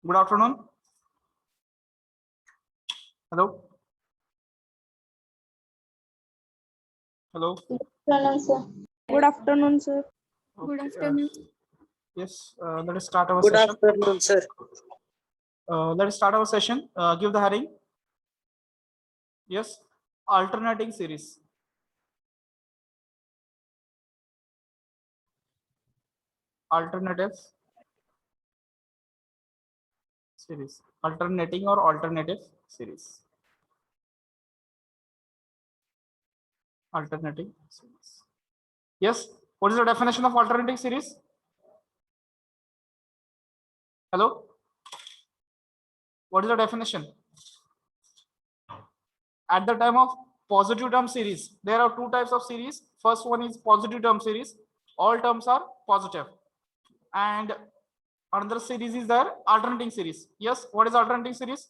Good afternoon. Hello. Hello. Good afternoon, sir. Good Okay, afternoon. yes, let us start our Good session. afternoon, sir. Let us start our session. Give the heading. Yes, alternating series. Alternative series. Alternating or alternative series. Alternating series. Yes. What is the definition of alternating series? Hello. What is the definition? At the time of positive term series, there are two types of series. First one is positive term series. All terms are positive. And another series is there, alternating series. Yes, what is alternating series?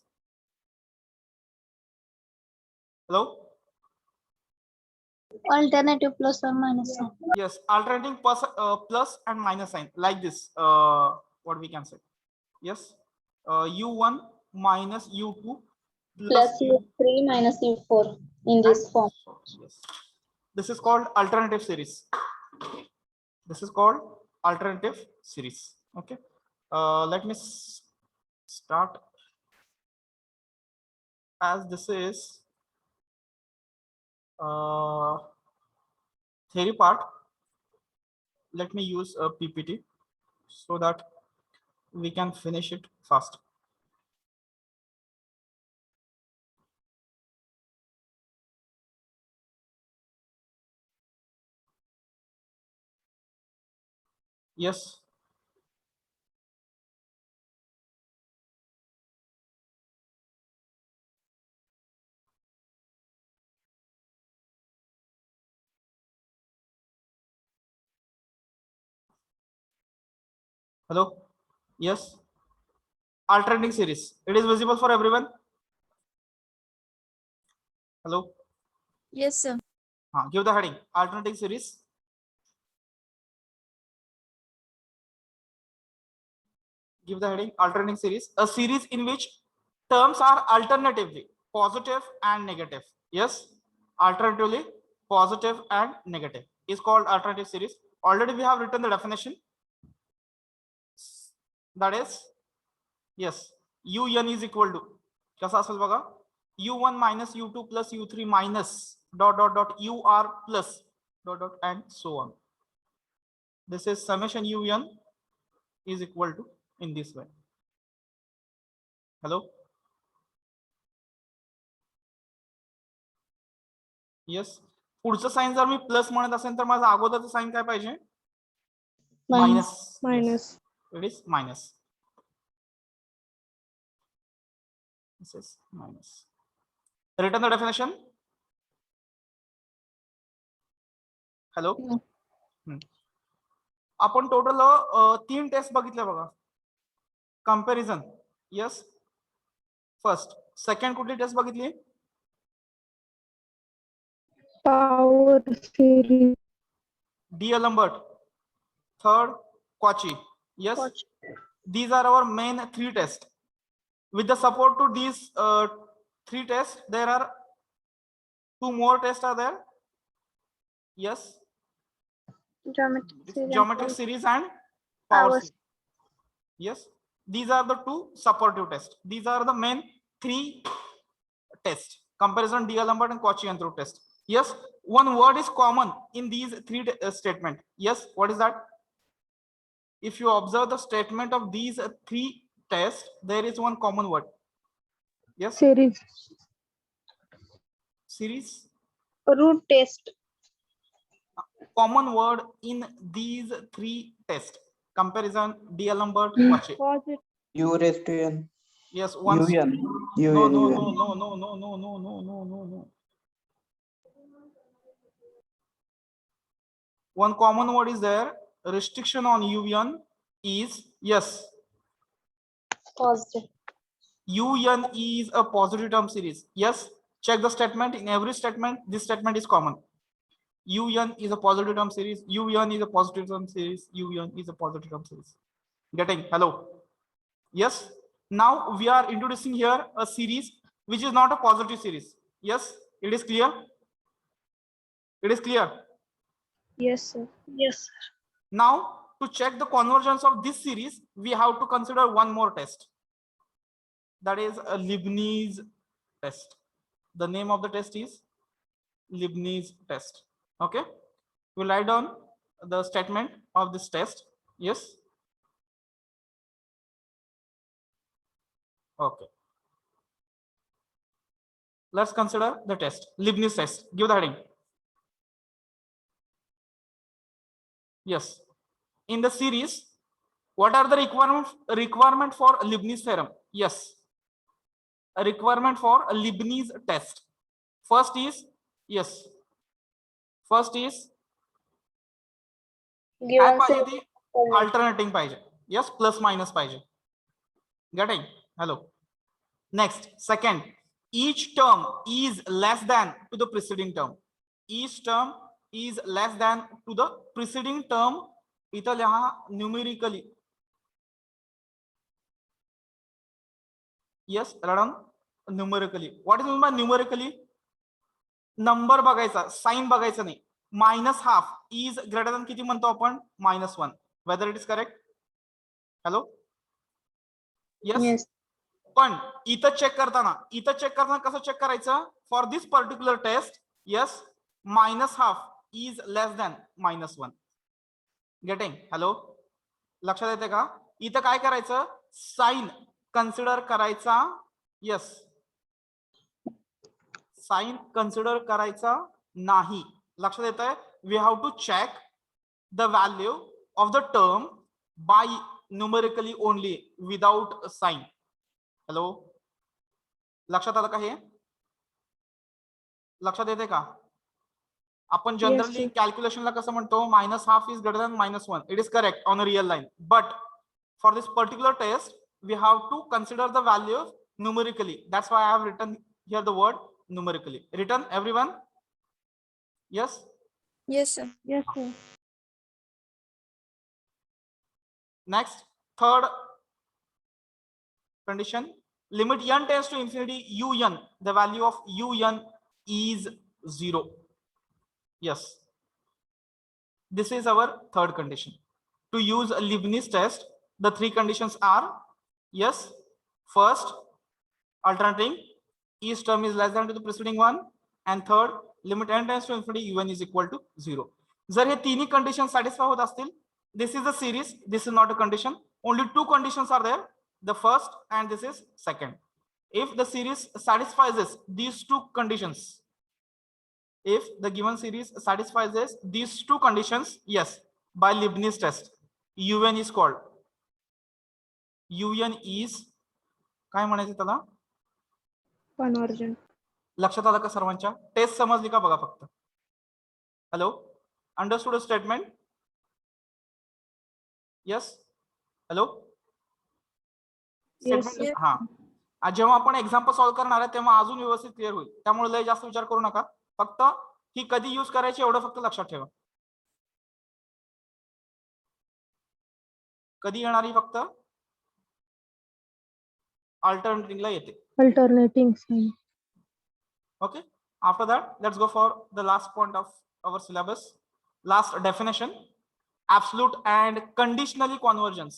Hello? Alternative plus or minus sign. Yes, alternating plus and minus sign, like this. What we can say? Yes, u1 minus u2 Plus U3 minus U4 in this form. Yes, this is called alternative series. This is called alternative series. Okay, let me start. As this is theory part, let me use a PPT so that we can finish it fast. Yes. Hello. Yes. Alternating series. It is visible for everyone. Hello. Yes, sir. Give the heading. Alternating series. Give the heading. Alternating series. A series in which terms are alternatively positive and negative. Yes. Alternatively positive and negative is called alternative series. Already we have written the definition. That is, yes, un is equal to कसा असेल बघा, u1 minus u2 plus u3 minus dot dot dot ur plus dot dot and so on. This is summation un is equal to in this way. Hello. Yes. पुढचं sign जर मी plus म्हणत असेल तर माझा अगोदरचं sign काय पाहिजे? Minus. Minus. It is minus. This is minus. Written the definition. Hello. आपण total 3 test बघितल्या बघा. कंपॅरिझन. यस. फर्स्ट. सेकंड कुठली टेस्ट बघितली? Power series. D'Alembert. Third, Cauchy. Yes. Cauchy. These are our main 3 tests. With the support to these 3 tests, there are 2 more tests are there. Yes. Geometric series and power series. Yes. These are the 2 supportive tests. These are the main 3 tests. Comparison, D'Alembert and Cauchy and through test. Yes. One word is common in these 3 statement. Yes. What is that? If you observe the statement of these 3 tests, there is one common word. Yes. Series. Series. Root test. Common word in these 3 tests. Comparison, D'Alembert, Cauchy. Positive. U raised to n. Yes. One. UN. No, UN. no, UN. no, no, no, no, no, no, no, no, no, no. One common word is there. Restriction on UN is yes. Positive. UN is a positive term series. Yes. Check the statement. In every statement, this statement is common. UN is a positive term series. UN is a positive term series. UN is a positive term series. Getting? Hello. Yes. Now we are introducing here a series which is not a positive series. Yes, it is clear. It is clear. Yes, sir. Yes. Now to check the convergence of this series, we have to consider one more test. That is a Leibniz test. The name of the test is Leibniz test. Okay, we'll write down the statement of this test. Yes. Okay. Let's consider the test. Leibniz test. Give the heading. Yes. In the series, what are the requirement for Leibniz theorem? Yes. A requirement for a Leibniz test. First is, yes. First is Given पाहिजे series. ती alternating पाहिजे. Yes, plus minus पाहिजे. Getting? Hello. Next, second, each term is less than to the preceding term. Each term is less than to the preceding term. इथं लिहा numerically. Yes, Radhan, numerically. What is meant by numerically? Number बघायचा, sign बघायचा नाही. Minus half is greater than किती म्हणतो आपण? -1. Whether it is correct? Hello? Yes. Yes. पण इथं चेक करताना कसं चेक करायचं? For this particular test, yes, -half is less than -1. Getting? Hello, लक्षात येते का? इथं काय करायचं? साइन कन्सिडर करायचा. यस, साइन कन्सिडर करायचा नाही. लक्षात येत आहे? We have to check the value of the term by numerically only without sign. Hello, लक्षात आलं का? हे लक्षात येते का? आपण जनरली कॅल्क्युलेशनला कसं म्हणतो? -half is greater than -1. It is correct on a real line, but for this particular test we have to consider the value numerically. That's why I have written here the word numerically. Written, everyone? Yes. Yes, sir. Yes, sir. Next, third condition, limit n tends to infinity un, the value of un is 0. Yes, this is our third condition. To use a Leibniz test, the three conditions are, yes, first, alternating each term is less than to the preceding one, and third, limit n tends to infinity un is equal to 0. जर हे तिन्ही conditions satisfy होत असतील, this is the series, this is not a condition. Only two conditions are there, the first and this is second. If the series satisfies these two conditions, if the given series satisfies these two conditions, yes, by Leibniz test, un is called, un is काय म्हणायचं त्याला? Convergent. लक्षात आलं का सर्वांच्या? Test समजली का बघा फक्त. Hello, understood statement? Yes. Hello, statement. हा, जेव्हा आपण एक्झाम्पल सॉल्व्ह करणार आहे तेव्हा अजून व्यवस्थित क्लिअर होईल. त्यामुळे लय जास्त विचार करू नका. फक्त ही कधी यूज करायची एवढं फक्त लक्षात ठेवा. कधी येणारी? फक्त अल्टरनेटिंगला येते. Alternating sign. Okay, after that let's go for the last point of our syllabus, last definition, absolute and conditionally convergence.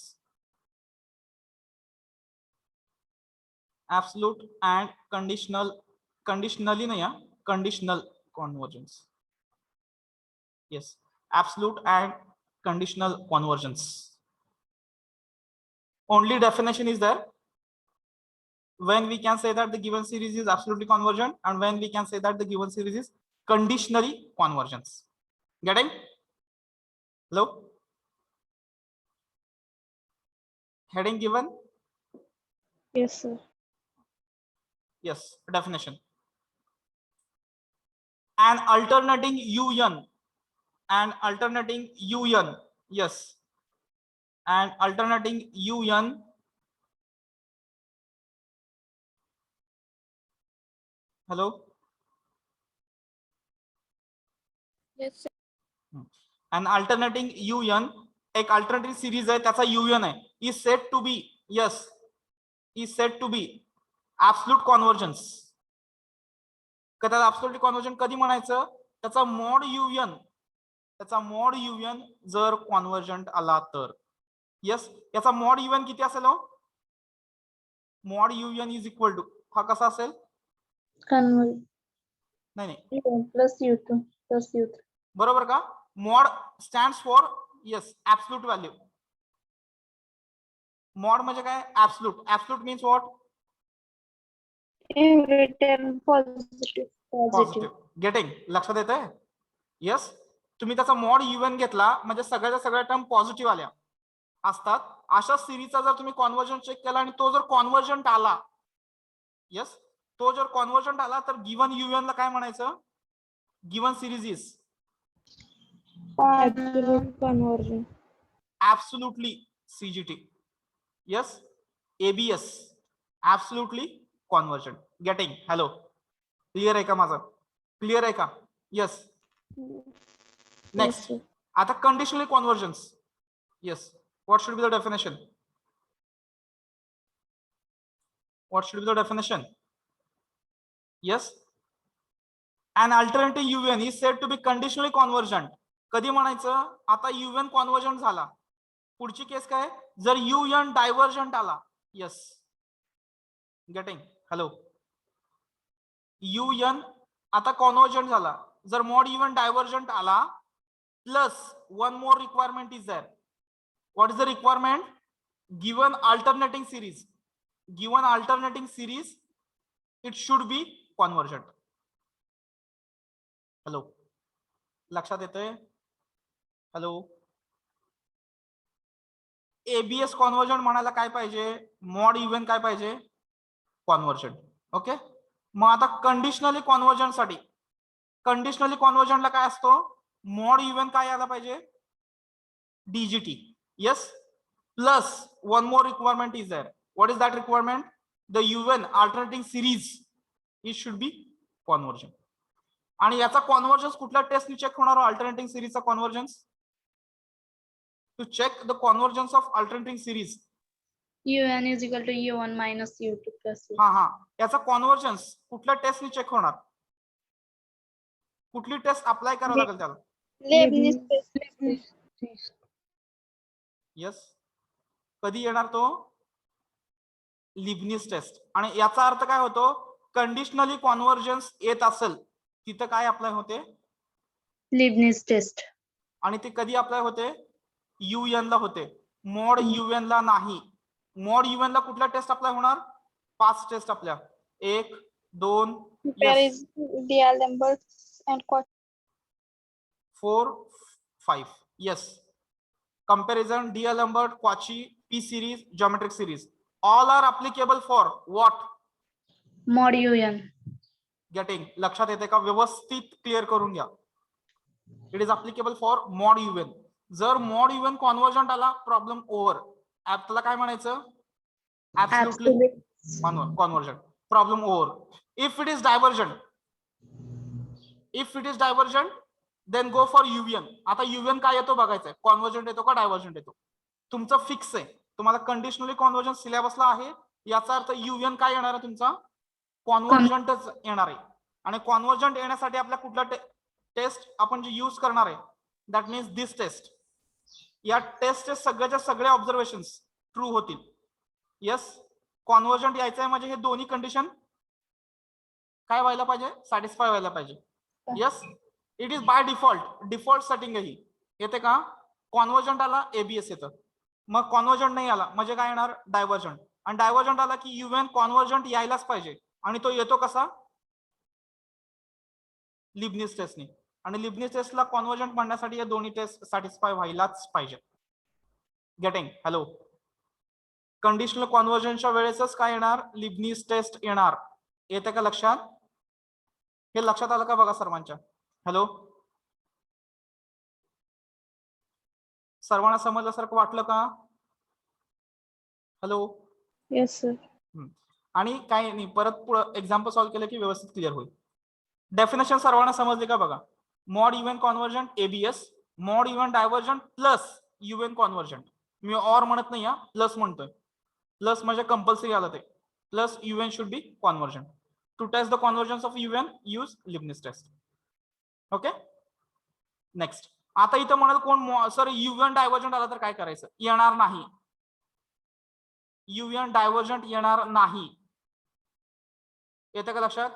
Absolute and conditionally nahi, conditional convergence. Yes, absolute and conditional convergence. Only definition is there when we can say that the given series is absolutely convergent, and when we can say that the given series is conditionally convergence. Getting? Hello? Heading given? Yes, sir. Yes, definition. An alternating un, yes, and alternating un hello, Yes, sir. an alternating un, एक alternative series आहे, त्याचा un आहे, is said to be, yes, is said to be absolute convergence. त्याला absolute convergence कधी म्हणायचं? त्याचा mod un जर convergent आला तर. यस, याचा mod un किती असेल? mod un is equal to हा कसा असेल? नाही नाही प्लस U2 प्लस U3. बरोबर का? mod stands for yes absolute value. mod म्हणजे काय? absolute means what? In return positive. Positive. Getting? लक्षात येतंय? येस, तुम्ही त्याचा mod un घेतला म्हणजे सगळ्याच्या सगळ्या टर्म पॉझिटिव्ह आल्या असतात. अशा सिरीजचा जर तुम्ही कॉन्व्हर्जन चेक केला आणि तो जर कॉन्व्हर्जंट आला, येस, तो जर कॉन्व्हर्जंट आला तर गिवन un ला काय म्हणायचं? Given series is Absolute convergence. absolutely CGT. Yes, ABS absolutely convergent. Getting? Hello, clear आहे का माझं? Clear आहे का? Yes. Next, sir. आता conditional convergence. Yes, what should be the definition? What should be the definition? Yes, an alternative UN is said to be conditionally convergent. कधी म्हणायचं? आता UN convergent झाला. पुढची केस काय? जर UN डायव्हर्जंट आला. Yes, getting? Hello, UN आता convergent झाला. जर mod UN डायव्हर्जंट आला plus one more requirement is there. What is the requirement? Given alternating series it should be convergent. Hello, लक्षात येतंय? हॅलो, एबीएस कॉन्व्हर्जंट म्हणायला काय पाहिजे? mod UN काय पाहिजे? कॉन्व्हर्जंट. ओके, मग आता कंडिशनली कॉन्व्हर्जंटला काय असतो? mod UN काय यायला पाहिजे? DGT. Yes, plus one more requirement is there. What is that requirement? The UN alternating series it should be convergent. आणि याचा कॉन्व्हर्जन्स कुठल्या टेस्टने चेक होणार? अल्टरनेटिंग सिरीजचा convergence. To check the convergence of alternating series, UN is equal to U1 minus U2 plus U3. हा, याचा convergence कुठल्या टेस्टने चेक होणार? कुठली टेस्ट अप्लाय करावं लागेल त्याला? Leibniz test. यस, कधी येणार तो? Leibniz test. आणि याचा अर्थ काय होतो? कंडिशनली कॉन्व्हर्जन्स येत असेल तिथं काय अप्लाय होते? Leibniz test. आणि ते कधी अप्लाय होते? UN ला होते, mod UN ला नाही. mod UN ला कुठल्या टेस्ट अप्लाय होणार? 5 टेस्ट आपल्या. 1 2 There is D'Alembert and Cauchy. 4 5. Yes, comparison D'Alembert, Cauchy, P series, geometric series, all are applicable for what? mod UN. Getting? लक्षात येते का? व्यवस्थित क्लिअर करून घ्या. It is applicable for mod UN. जर mod UN convergent आला, problem over. त्याला काय म्हणायचं? Absolutely convergent. Problem over. If it is divergent, then go for UN. आता UN काय येतो बघायचंय? कॉन्व्हर्जंट येतो का डायव्हर्जंट येतो? तुमचं फिक्स आहे. तुम्हाला कंडिशनली कॉन्व्हर्जन्स सिलेबसला आहे. याचा अर्थ UN काय येणार आहे? तुमचा कॉन्व्हर्जंटच येणार आहे. आणि कॉन्व्हर्जंट येण्यासाठी आपल्या कुठला टेस्ट आपण जे यूज करणार आहे? That means this test. या टेस्टचे सगळ्याच्या सगळे ऑब्झर्वेशन्स ट्रू होतील. यस, कॉन्व्हर्जंट यायचं आहे म्हणजे हे दोन्ही कंडिशन काय व्हायला पाहिजे? सॅटिस्फाय व्हायला पाहिजे. Yes, it is by default setting ही येते का? कॉन्व्हर्जंट आला एबीएस येतं. मग कॉन्व्हर्जंट नाही आला म्हणजे काय येणार? डायव्हर्जंट. आणि डायव्हर्जंट आला की UN कॉन्व्हर्जंट यायलाच पाहिजे. आणि तो येतो कसा? लिबनिझ टेस्टने. आणि लिबनिझ टेस्टला कॉन्व्हर्जंट म्हणण्यासाठी या दोन्ही टेस्ट सॅटिस्फाय व्हायलाच पाहिजे. गेटिंग? हॅलो, कंडिशनल कॉन्व्हर्जनच्या वेळेसच काय येणार? लिबनिझ टेस्ट येणार. येते का लक्षात? हे लक्षात आलं का बघा सर्वांच्या? हॅलो, सर्वांना समजल्यासारखं वाटलं का? Hello, Yes, sir. आणि काय नाही, परत पुढे एक्झाम्पल सॉल्व्ह केलं की व्यवस्थित क्लिअर होईल. डेफिनेशन सर्वांना समजली का बघा? mod UN convergent ABS, mod UN divergent plus UN convergent. Me or म्हणत नाही, प्लस म्हणतोय. प्लस म्हणजे कंपल्सरी आलं ते plus UN should be convergent. To test the convergence of UN, use Leibniz test. Okay next. आता इथं म्हणाल कोण सर UN डायव्हर्जंट आला तर काय करायचं? येणार नाही. UN डायव्हर्जंट येणार नाही. येतं का लक्षात?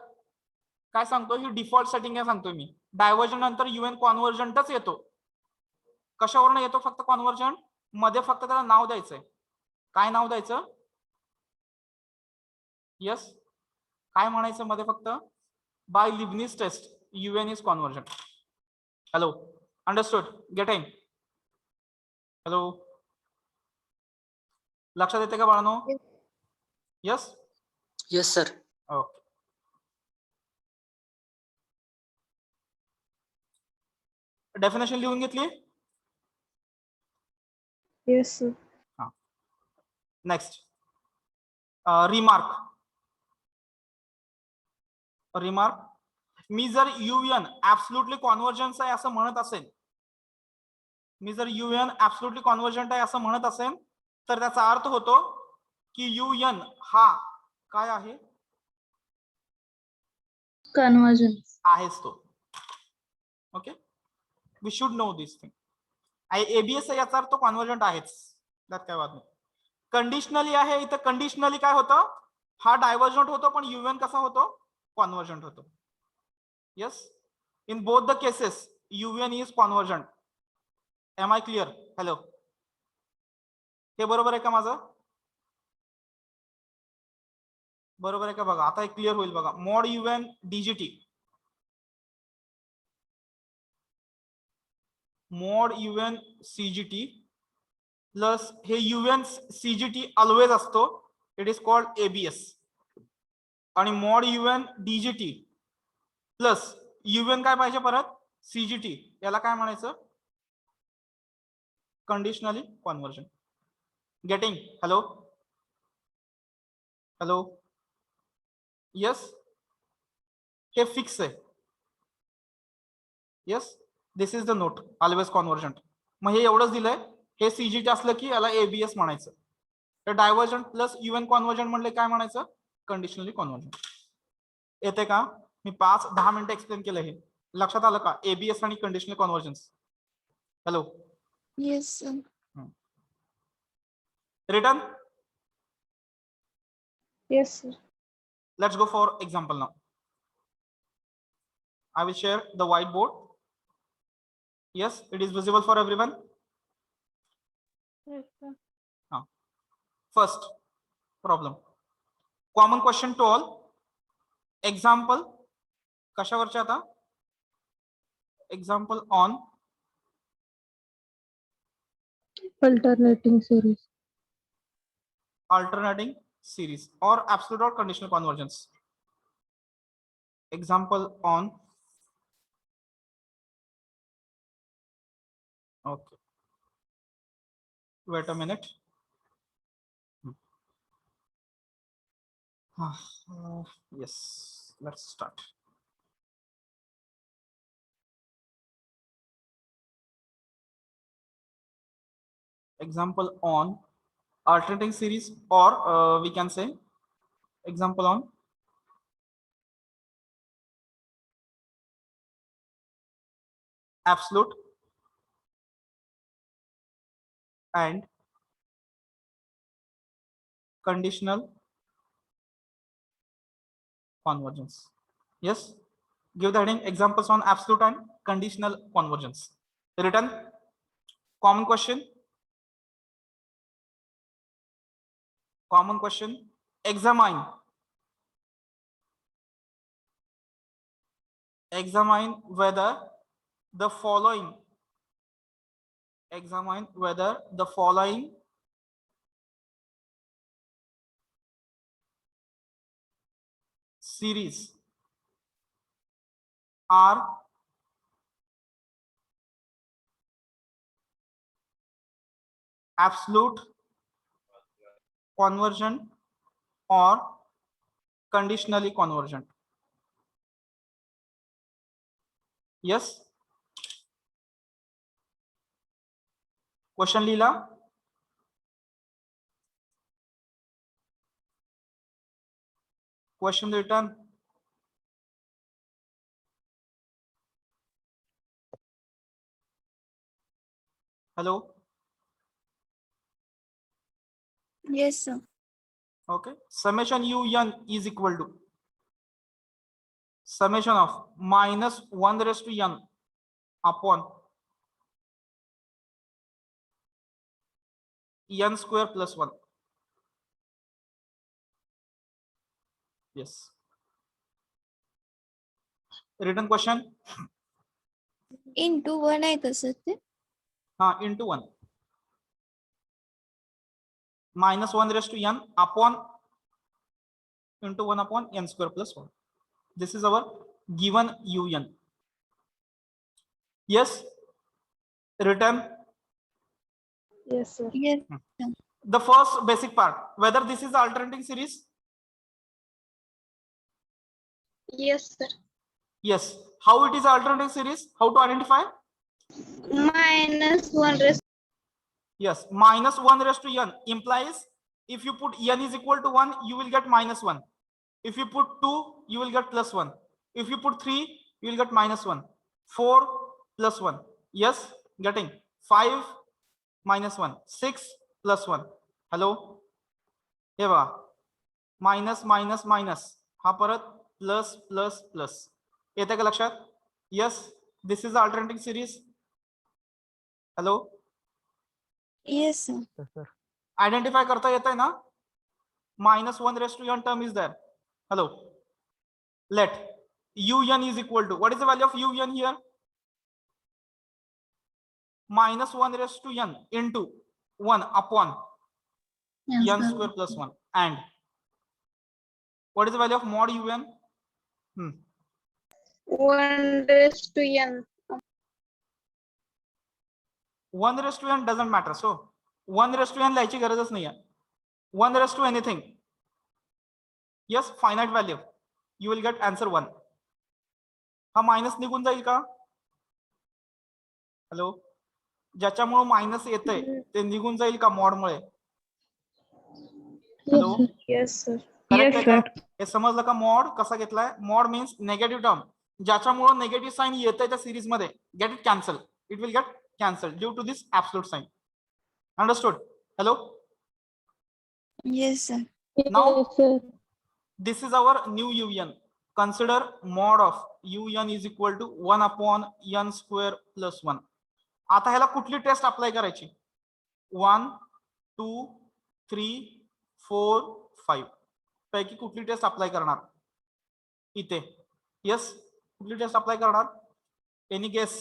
काय सांगतो ही डिफॉल्ट सेटिंग आहे सांगतोय मी. डायव्हर्जंट नंतर UN कॉन्व्हर्जंटच येतो. कशावरून येतो फक्त कॉन्व्हर्जंट मध्ये फक्त त्याला नाव द्यायचंय. काय नाव द्यायचं? यस काय म्हणायचं मध्ये फक्त by Leibniz test UN is convergent. Hello understood getting? Hello लक्षात येते का बाळांनो? Yes Yes, sir. Okay. Definition लिहून घेतली? Yes, sir. Next remark. Remark मी जर UN ऍब्सोल्युटली कॉन्व्हर्जन्स आहे असं म्हणत असेल, मी जर UN ऍब्सोल्युटली कॉन्व्हर्जंट आहे असं म्हणत असेल तर त्याचा अर्थ होतो की UN हा काय आहे? Convergence. आहेच तो. Okay we should know this thing. ABS याचा अर्थ कॉन्व्हर्जंट आहेच, त्यात काय वाद नाही. कंडिशनली आहे इथं कंडिशनली काय होतं? हा डायव्हर्जंट होतो पण UN कसा होतो? कॉन्व्हर्जंट होतो. Yes in both the cases UN is convergent. Am I clear? Hello हे बरोबर आहे का माझं? बरोबर आहे का बघा आता एक क्लिअर होईल बघा. Mod UN DGT mod UN CGT plus हे UN CGT ऑलवेज असतो. It is called ABS. आणि mod UN DGT plus UN काय पाहिजे परत? CGT. याला काय म्हणायचं? Conditionally convergence. Getting? Hello hello yes हे फिक्स आहे. Yes this is the note always convergent. मग हे एवढंच दिलंय. हे CGT असलं की याला ABS म्हणायचं. तर डायव्हर्जंट प्लस UN कॉन्व्हर्जंट म्हणले काय म्हणायचं? कंडिशनली कॉन्व्हर्जंट. येते का? मी 5-10 मिनिटं एक्सप्लेन केलं. हे लक्षात आलं का? ABS आणि conditional convergence. Hello Yes, sir. Return. Yes, sir. Let's go for example now. I will share the whiteboard. Yes, it is visible for everyone. Yes, sir. First problem. Common question to all. Example. कशावरचे आता? Example on Alternating series. alternating series or absolute or conditional convergence. Example on. Okay. Wait a minute. Yes, let's start. Example on alternating series or we can say example on absolute and conditional convergence. Yes, give the heading examples on absolute and conditional convergence. Written. Common question. Common question. Examine whether the following series are absolute convergent or conditionally convergent. Yes. Question लिहिला. Question written. Hello. Yes, sir. Okay. Summation UN is equal to summation of minus 1 raised to n upon n square plus 1. Yes. Written question. Into 1 आहे तसं ते. Into 1. Minus 1 raised to n upon into 1 upon n square plus 1. This is our given UN. Yes. Written. Yes, sir. Yes. The first basic part, whether this is the alternating series. Yes, sir. Yes. How it is alternating series? How to identify? Minus 1 raised. Yes. Minus 1 raised to n implies if you put n is equal to 1, you will get minus 1. If you put 2, you will get plus 1. If you put 3, you will get minus 1. 4 plus 1. Yes. Getting 5 minus 1. 6 plus 1. Hello. हे बघा minus minus minus हा परत plus plus plus येते का लक्षात? Yes. This is alternating series. Hello. Yes, sir. Identify करता येत आहे ना? minus 1 raised to n term is there. Hello. Let un is equal to, what is the value of un here? Minus 1 raised to n into 1 upon n square plus 1. And what is the value of mod un? 1 raised to n. 1 raised to n doesn't matter. So 1 raised to n लिहायची गरजच नाही आहे. 1 raised to anything. Yes, finite value. You will get answer 1. हा minus निघून जाईल का? Hello. ज्याच्यामुळे minus येतंय ते निघून जाईल का मॉड मुळे? हॅलो. Yes, sir. करेक्ट आहे का? हे समजलं का? मॉड कसा घेतलाय? मॉड मीन्स नेगेटिव्ह टर्म ज्याच्यामुळे नेगेटिव्ह साइन येतंय त्या सिरीज मध्ये get it cancel. It will get cancel due to this absolute sign. Understood? Hello. Yes, sir. Now this is our new un. Consider mod of un is equal to 1 upon n square plus 1. आता ह्याला कुठली test apply करायची? 1 2 3 4 5 पैकी कुठली test apply करणार इथे? Yes. कुठली test apply करणार? Any guess?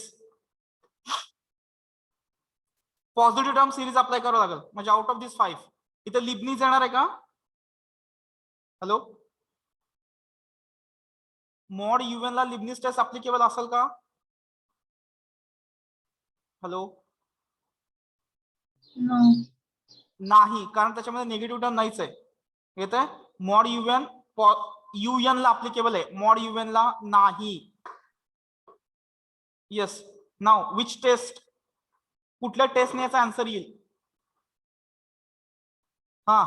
Positive term series apply करावं लागेल म्हणजे आउट ऑफ दिस 5 इथे लिबनीज येणार आहे का? हॅलो. मॉड UN ला लिबनीज टेस्ट अप्लिकेबल असेल का? हॅलो. No. नाही, कारण त्याच्यामध्ये निगेटिव्ह टर्म नाहीच आहे. येते मॉड UN ला अप्लिकेबल आहे, मॉड UN ला नाही. येस. Now which test? कुठल्या टेस्टने याचा आन्सर येईल? हा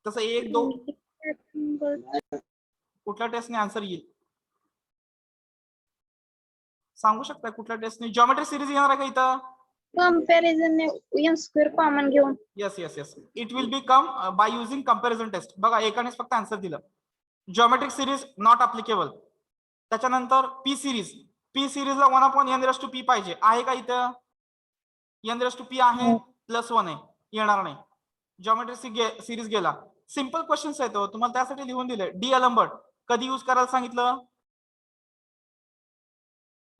तसं 1 2 कुठल्या टेस्टने आन्सर येईल सांगू शकता? कुठल्या टेस्टने? जॉमेट्रिक सिरीज येणार आहे का इथं? Comparison ने n square common घेऊन. Yes yes yes. It will be come by using comparison test. बघा एकानेच फक्त आन्सर दिलं. Geometric series not applicable. त्याच्यानंतर पी सिरीज. पी सिरीजला 1 upon n raised to p पाहिजे. आहे का इथं? n raised to p आहे, प्लस 1 आहे, येणार नाही. जॉमेट्रिक सिरीज गेला. सिंपल क्वेश्चन्स आहेत तुम्हाला त्यासाठी लिहून दिले. डी अल्बर्ट कधी यूज करायला सांगितलं?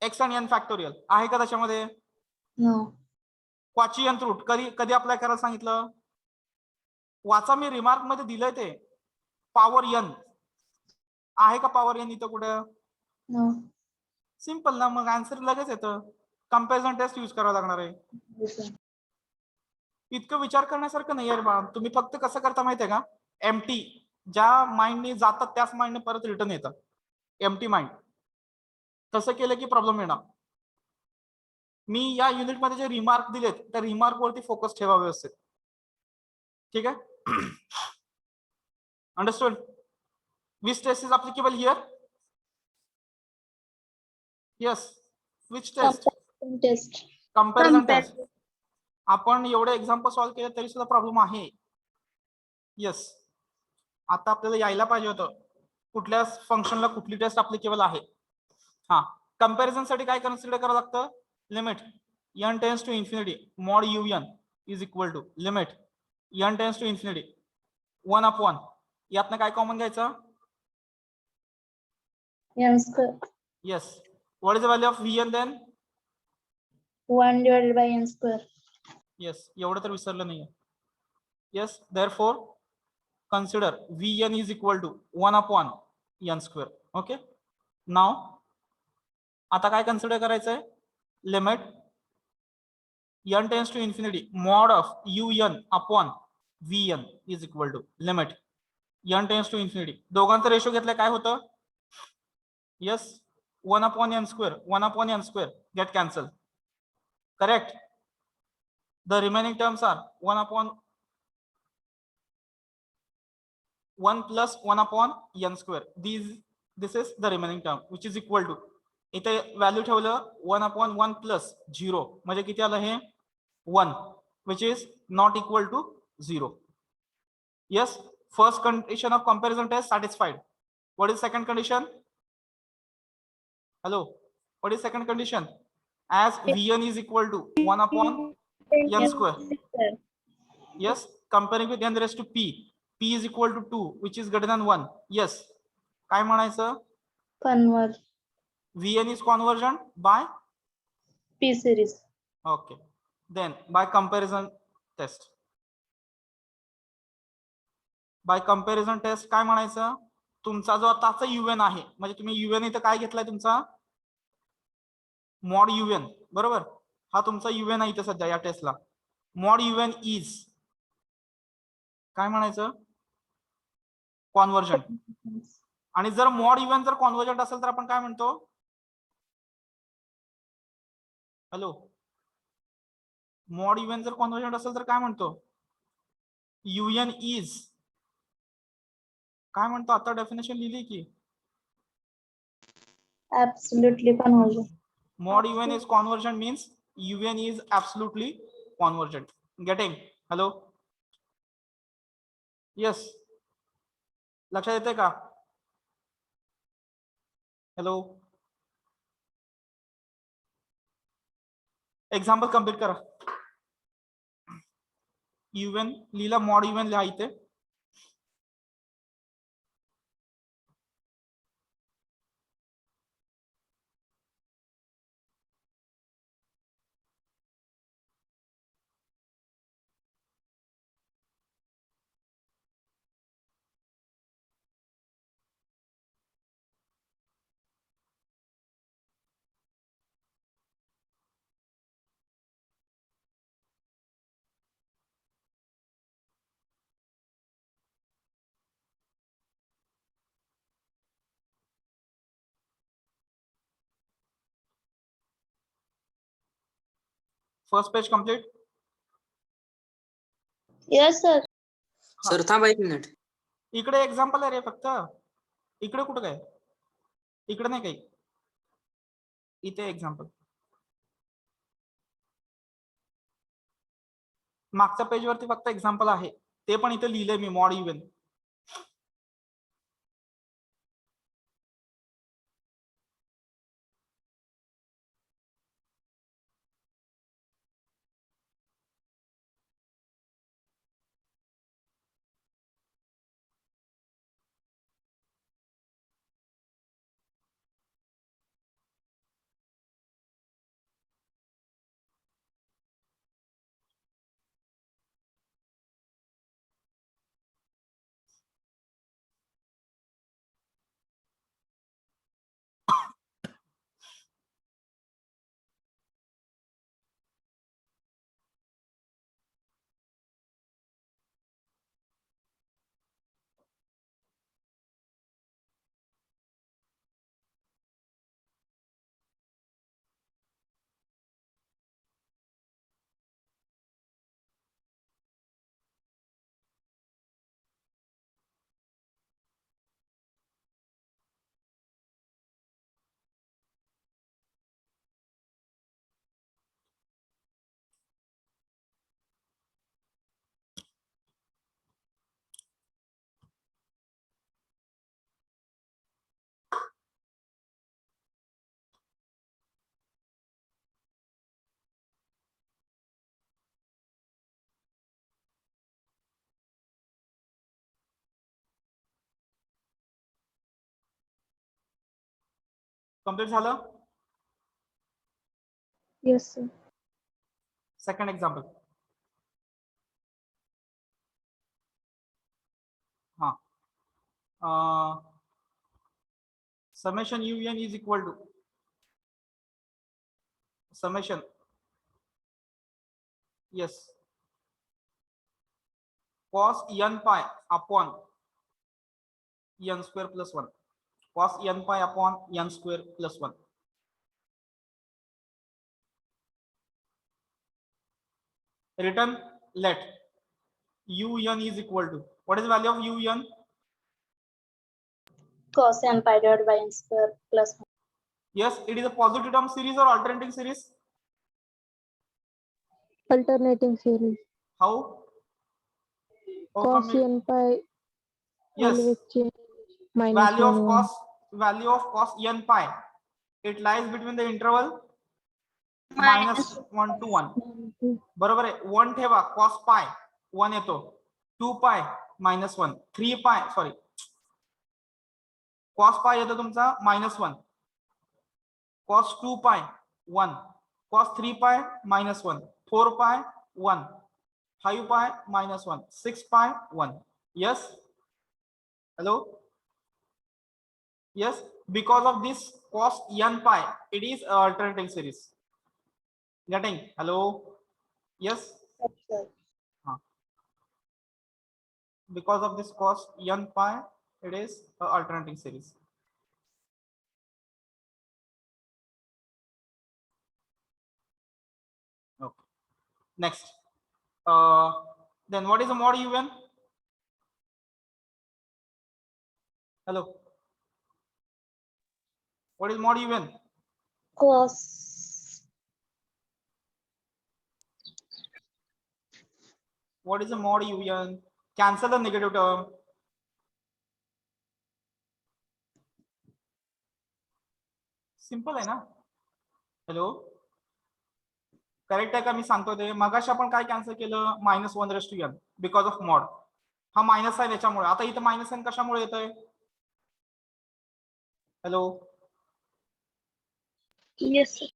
एक्स आणि n फॅक्टोरियल आहे का त्याच्यामध्ये? No. क्वाचियंत रूट कधी कधी अप्लाय करायला सांगितलं? वाचा, मी रिमार्क मध्ये दिलंय ते. पॉवर n आहे का? पॉवर n इथं कुठे? No. सिंपल ना, मग आन्सर लगेच येतं. कंपॅरिझन टेस्ट यूज करावं लागणार आहे. इतकं विचार करण्यासारखं नाही यार बाळा. तुम्ही फक्त कसं करता माहितीये का? एमटी ज्या माइंडने जातात त्याच माइंडने परत रिटर्न येतात. एमटी माइंड तसं केलं की प्रॉब्लेम येणार. मी या युनिट मध्ये जे रिमार्क दिलेत त्या रिमार्क वरती फोकस ठेवा व्यवस्थित. ठीक आहे. Understood? Which test is applicable here? Yes. Which test? Comparison test. Comparison test. Compare. आपण एवढे एक्झाम्पल सॉल्व्ह केले तरी सुद्धा प्रॉब्लेम आहे. येस. आता आपल्याला यायला पाहिजे होतं कुठल्या फंक्शनला कुठली टेस्ट अप्लिकेबल आहे. हा, कंपॅरिझन साठी काय कन्सिडर करावं लागतं? Limit n tends to infinity mod un is equal to limit n tends to infinity 1/, यातनं काय कॉमन घ्यायचं? n square. Yes. What is the value of vn then? 1 divided by n square. Yes, एवढं तर विसरलं नाहीये. Yes, therefore consider vn is equal to 1/n square. Okay, now आता काय consider करायचंय? Limit n tends to infinity mod of un upon vn is equal to limit n tends to infinity. दोघांचा ratio घेतलाय काय होतं? Yes, 1/n square 1/n square get cancel. Correct. The remaining terms are 1 plus 1/n square. This is the remaining term which is equal to, इथे value ठेवलं 1/1 plus 0 म्हणजे किती आलं हे? 1, which is not equal to 0. Yes, first condition of comparison test satisfied. What is second condition? Hello, what is second condition? As vn is equal to 1/n square. Yes, comparing with n raised to p is equal to 2 which is greater than 1. Yes, काय म्हणायचं? Converge. vn is convergent by P series. okay, then by comparison test. By comparison test काय म्हणायचं? तुमचा जो आताचा un आहे म्हणजे तुम्ही un इथं काय घेतलाय तुमचा? मॉड un, बरोबर. हा तुमचा un आहे इथं सध्या या टेस्टला. मॉड un इज काय म्हणायचं? कॉन्व्हर्जंट. आणि जर मॉड इव्हन जर कॉन्व्हर्जंट असेल तर आपण काय म्हणतो? हॅलो, मॉड इव्हन जर कॉन्व्हर्जंट असेल तर काय म्हणतो? un इज काय म्हणतो? आता डेफिनेशन लिहिली की Absolutely convergent. Mod even is convergent means un is absolutely convergent. Getting? Hello, yes, लक्षात येते का? हॅलो, एक्झाम्पल कम्प्लीट करा. un लिहिला, मॉड un लिहा इथे. First page complete. Yes, sir. Sir थांबा 1 मिनिट. इकडे एक्झाम्पल आहे रे फक्त. इकडे कुठं काय? इकडे नाही काही. इथे एक्झाम्पल. मागच्या पेज वरती फक्त एक्झाम्पल आहे, ते पण इथे लिहिलंय मी मॉड इव्हन. कम्प्लीट झालं. Yes, sir. Second example. हा summation un is equal to summation, yes, cos n pi upon n square plus 1, cos n pi upon n square plus 1. Written, let un is equal to, what is the value of un? Cos n pi divided by n square plus 1. Yes, it is a positive term series or alternating series. Alternating series. How? How Cos come it- n pi yes, always change. Minus value of 1, 1. cos n pi, it lies between the interval -1 to 1. बरोबर आहे. 1 ठेवा, cos pi 1 येतो, 2 pi -1, 3 pi sorry cos pi येतो तुमचा -1, cos 2 pi 1, cos 3 pi -1, 4 pi 1, 5 pi -1, 6 pi 1. Yes, hello, yes, because of this cos n pi, it is alternating series. Getting? Hello, yes. Because of this cos n pi, it is alternating series. Okay. Next, then what is the mod un? Hello, what is mod un? Cos What is the mod un? Cancel the negative term. Simple आहे ना. Hello, correct आहे का मी सांगतो ते? मगाशी आपण काय cancel केलं? -1/n because of mod. हा मायनस आहे त्याच्यामुळे. आता इथं -n कशामुळे येतोय? Hello, Yes, sir.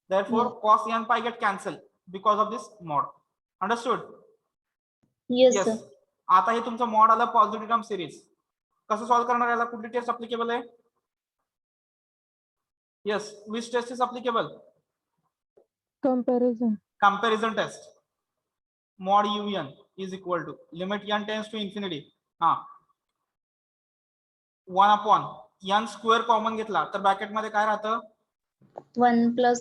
therefore cos n pi get cancelled because of this mod. Understood? yes, Yes. sir. आता हे तुमचं मॉड आलं पॉझिटिव्ह टर्म सिरीज. कसं सॉल्व्ह करणार? याला कुठली टेस्ट अप्लिकेबल आहे? Yes, which test is applicable? Comparison. Comparison test. Mod un is equal to limit n tends to infinity. 1 upon n square common घेतला तर ब्रॅकेट मध्ये काय राहतं? 1 plus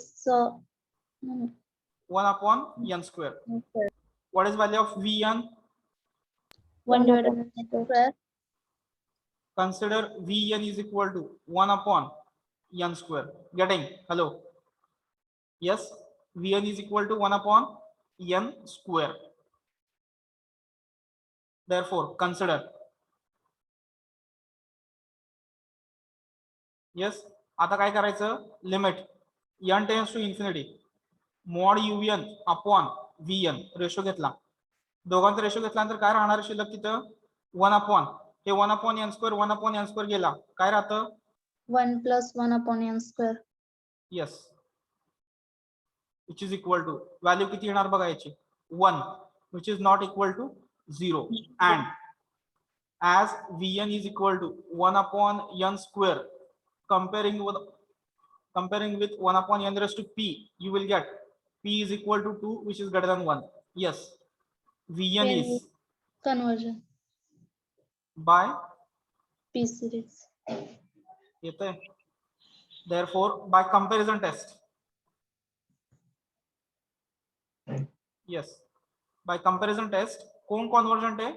1 upon n square. What is value of vn? 1 divided by n square. Consider vn is equal to 1 upon n square. Getting? Hello, yes, vn is equal to 1 upon n square. Therefore consider, yes, आता काय करायचं? Limit n tends to infinity mod un upon vn ratio घेतला. दोघांचा ratio घेतल्यानंतर काय राहणार शिल्लक तिथं? 1 अपॉन हे 1 upon n square, 1 upon n square गेला, काय राहतं? 1 plus 1 upon n square. Yes, which is equal to value किती येणार बघा याची? 1, which is not equal to 0. And as vn is equal to 1 upon n square, comparing with 1 upon n raised to p, you will get p is equal to 2, which is greater than 1. Yes, vn is Conversion. by P series. येते. Therefore by comparison test, yes, by comparison test कोण convergent आहे?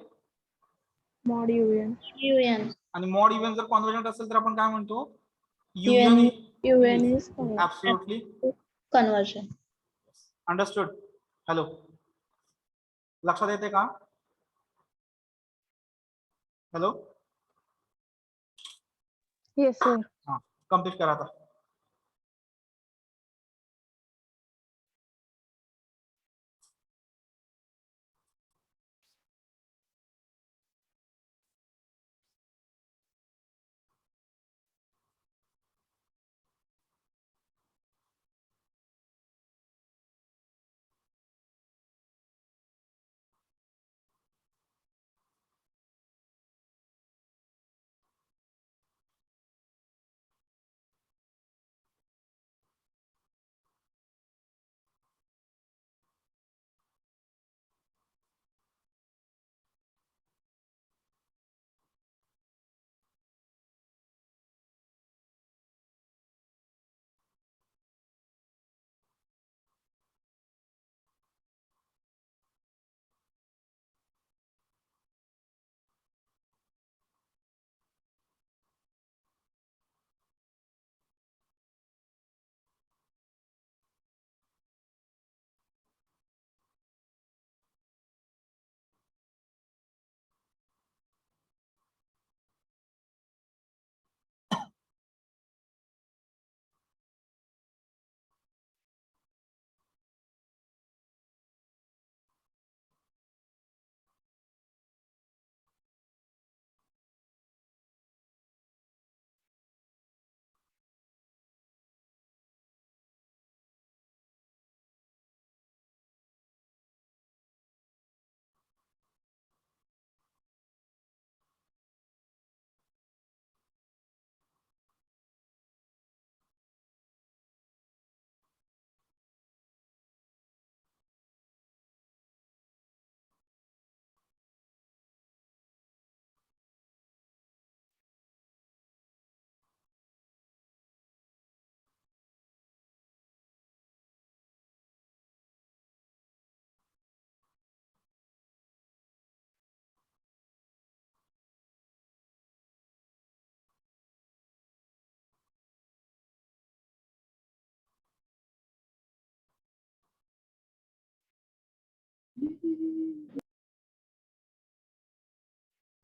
Mod un. un. आणि mod even जर convergent असेल तर आपण काय म्हणतो? UN Un is conversion. absolutely conversion. Understood. Hello, लक्षात येते का? Hello, Yes, sir. हा, कम्प्लीट करा आता.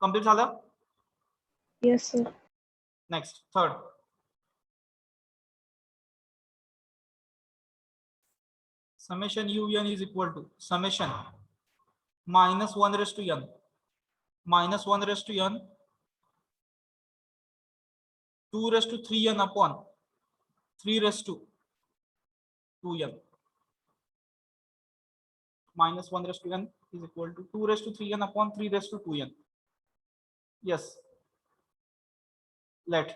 कम्प्लीट झालं. Yes, sir. Next, third. Summation un is equal to summation minus 1 raised to n minus 1 raised to n 2 raised to 3n upon 3 raised to 2n minus 1 raised to n is equal to 2 raised to 3n upon 3 raised to 2n. Yes. Let.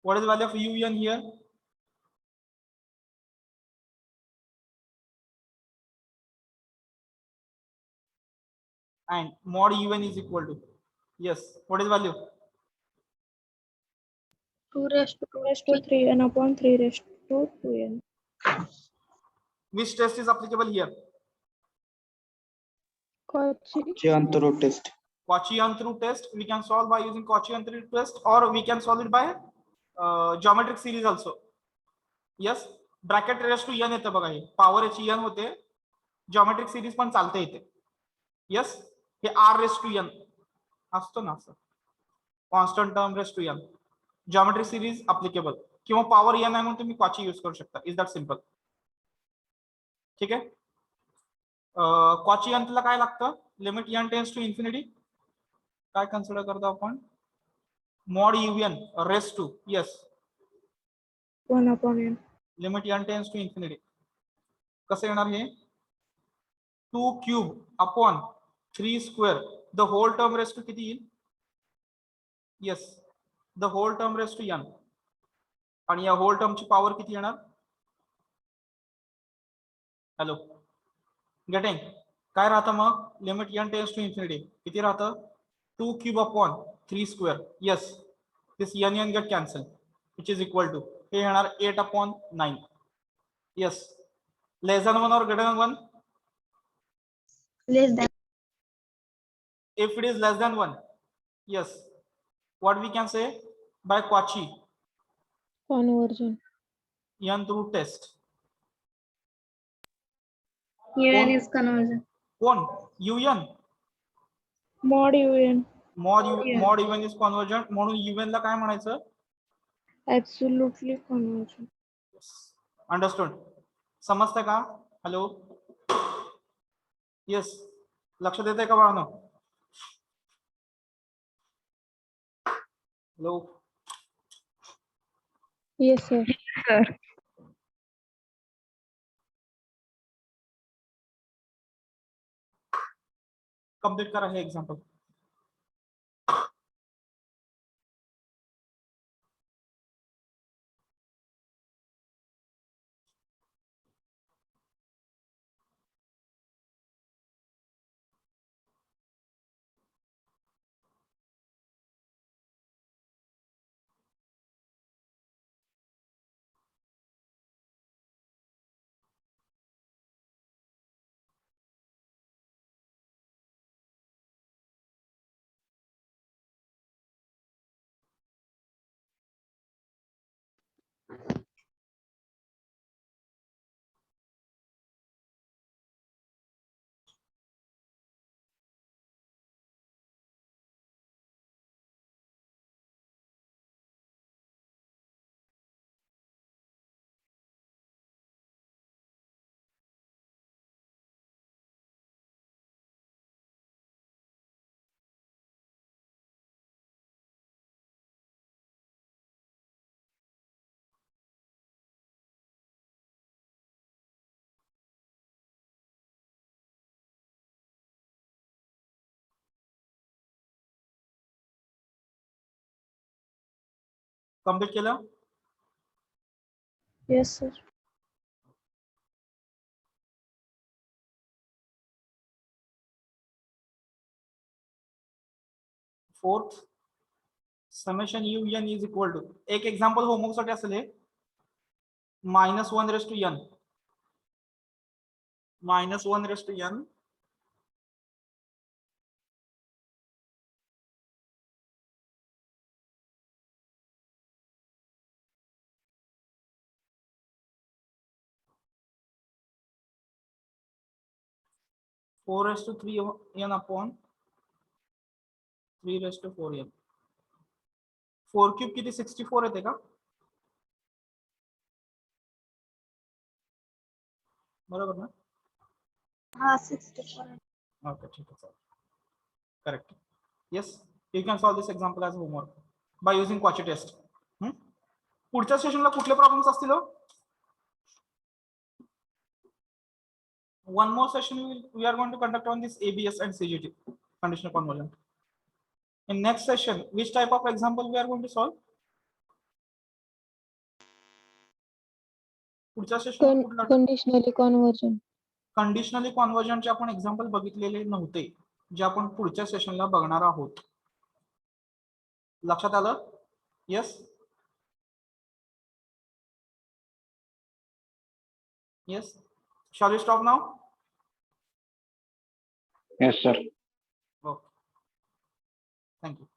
What is the value of un here? And mod un is equal to, yes, what is the value? 2 raised to 3n upon 3 raised to 2n. Which test is applicable here? Cauchy-Antrou test. Cauchy-Antrou test we can solve by using Cauchy-Antrou test, or we can solve it by geometric series also. Yes, bracket raised to n येते बघा, हे power याची n होते, geometric series पण चालते इथे. Yes, hey r raised to n असतो ना, असं constant term raised to n, geometric series applicable, किंवा पॉवर n आहे म्हणून तुम्ही Cauchy यूज करू शकता. Is that simple. ठीक आहे. Cauchy ला काय लागतं? Limit n tends to infinity काय कन्सिडर करतो आपण? mod un raised to, yes, 1 upon n. Limit n tends to infinity. कसं येणार हे? 2 cube upon 3 square the whole term raised to किती येईल? Yes, the whole term raised to n, आणि या होल टर्मची पॉवर किती येणार? Hello, getting? काय राहतं मग? Limit n tends to infinity किती राहतं? 2 cube upon 3 square. yes, this n get cancel, which is equal to हे येणार 8 upon 9. yes, less than 1 or greater than 1? Less than. If it is less than 1, yes, what we can say? By Cauchy Conversion. n through test. un is conversion. कोण? un. Mod un. mod un is convergent, म्हणून un ला काय म्हणायचं? Absolutely conversion. Understood? समजतंय का? Hello, yes, लक्ष देते का बाळांनो? Hello, Yes, sir. कंप्लीट करा हे एक्झाम्पल. कंप्लीट केलं? Yes, sir. Fourth, summation un is equal to, एक एक्झाम्पल होमवर्क साठी असेल हे, -1 raise to n, -1 raise to n 4 raised to 3n upon 3⁴n 4 cube किती 64 येते का? बरोबर ना? हाँ 64. Okay, ठीक आहे sir. Correct. Yes, you can solve this example as homework by using Cauchy test. पुढच्या सेशनला कुठले प्रॉब्लेम्स असतील? One more session we are going to conduct on this ABS and CGT, conditional conversion. In next session, which type of example we are going to solve? पुढच्या session कंडिशनली conversion. कंडिशनली कन्वर्जनचे आपण example बघितलेले नव्हते, जे आपण पुढच्या सेशनला बघणार आहोत. लक्षात आलं? Yes yes. Shall we stop now? Yes, sir. Okay. Thank you.